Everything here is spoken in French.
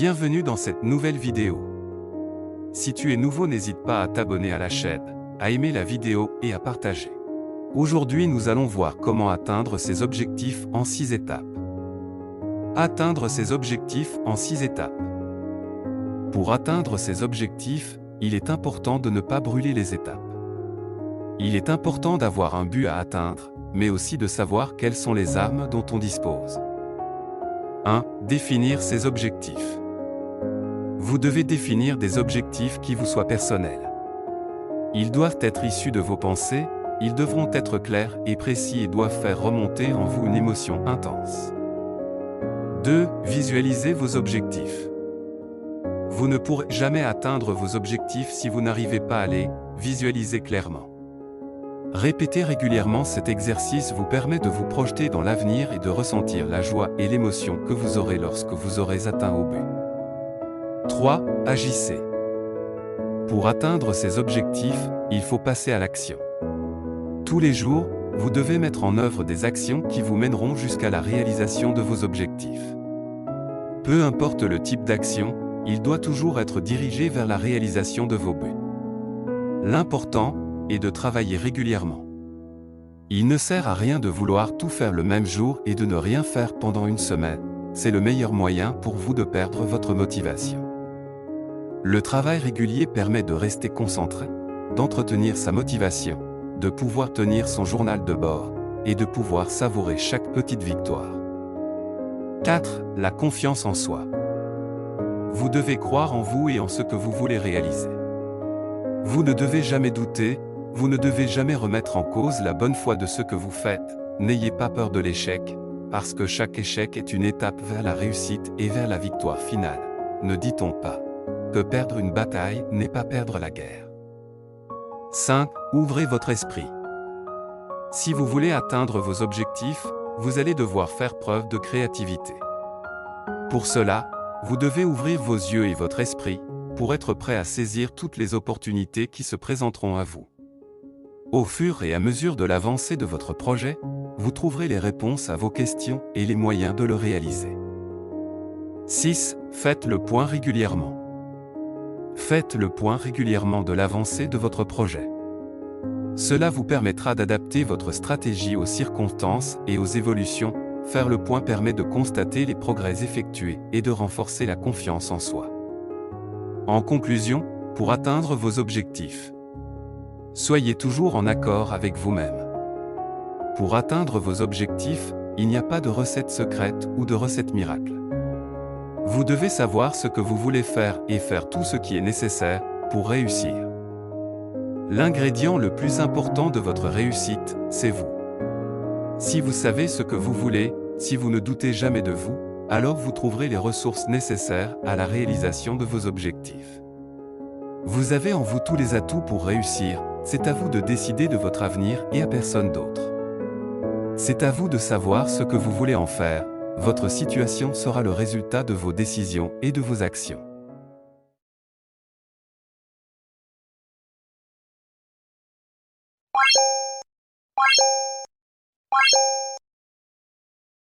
Bienvenue dans cette nouvelle vidéo. Si tu es nouveau, n'hésite pas à t'abonner à la chaîne, à aimer la vidéo et à partager. Aujourd'hui, nous allons voir comment atteindre ses objectifs en 6 étapes. Atteindre ses objectifs en 6 étapes. Pour atteindre ses objectifs, il est important de ne pas brûler les étapes. Il est important d'avoir un but à atteindre, mais aussi de savoir quelles sont les armes dont on dispose. 1. Définir ses objectifs. Vous devez définir des objectifs qui vous soient personnels. Ils doivent être issus de vos pensées, ils devront être clairs et précis et doivent faire remonter en vous une émotion intense. 2. Visualisez vos objectifs. Vous ne pourrez jamais atteindre vos objectifs si vous n'arrivez pas à les visualiser clairement. Répéter régulièrement cet exercice vous permet de vous projeter dans l'avenir et de ressentir la joie et l'émotion que vous aurez lorsque vous aurez atteint au but. 3. Agissez. Pour atteindre ces objectifs, il faut passer à l'action. Tous les jours, vous devez mettre en œuvre des actions qui vous mèneront jusqu'à la réalisation de vos objectifs. Peu importe le type d'action, il doit toujours être dirigé vers la réalisation de vos buts. L'important est de travailler régulièrement. Il ne sert à rien de vouloir tout faire le même jour et de ne rien faire pendant une semaine. C'est le meilleur moyen pour vous de perdre votre motivation. Le travail régulier permet de rester concentré, d'entretenir sa motivation, de pouvoir tenir son journal de bord et de pouvoir savourer chaque petite victoire. 4. La confiance en soi. Vous devez croire en vous et en ce que vous voulez réaliser. Vous ne devez jamais douter, vous ne devez jamais remettre en cause la bonne foi de ce que vous faites. N'ayez pas peur de l'échec, parce que chaque échec est une étape vers la réussite et vers la victoire finale. Ne dit-on pas que perdre une bataille n'est pas perdre la guerre? 5. Ouvrez votre esprit. Si vous voulez atteindre vos objectifs, vous allez devoir faire preuve de créativité. Pour cela, vous devez ouvrir vos yeux et votre esprit, pour être prêt à saisir toutes les opportunités qui se présenteront à vous. Au fur et à mesure de l'avancée de votre projet, vous trouverez les réponses à vos questions et les moyens de le réaliser. 6. Faites le point régulièrement. Faites le point régulièrement de l'avancée de votre projet. Cela vous permettra d'adapter votre stratégie aux circonstances et aux évolutions. Faire le point permet de constater les progrès effectués et de renforcer la confiance en soi. En conclusion, pour atteindre vos objectifs, soyez toujours en accord avec vous-même. Pour atteindre vos objectifs, il n'y a pas de recette secrète ou de recette miracle. Vous devez savoir ce que vous voulez faire et faire tout ce qui est nécessaire pour réussir. L'ingrédient le plus important de votre réussite, c'est vous. Si vous savez ce que vous voulez, si vous ne doutez jamais de vous, alors vous trouverez les ressources nécessaires à la réalisation de vos objectifs. Vous avez en vous tous les atouts pour réussir, c'est à vous de décider de votre avenir et à personne d'autre. C'est à vous de savoir ce que vous voulez en faire, votre situation sera le résultat de vos décisions et de vos actions.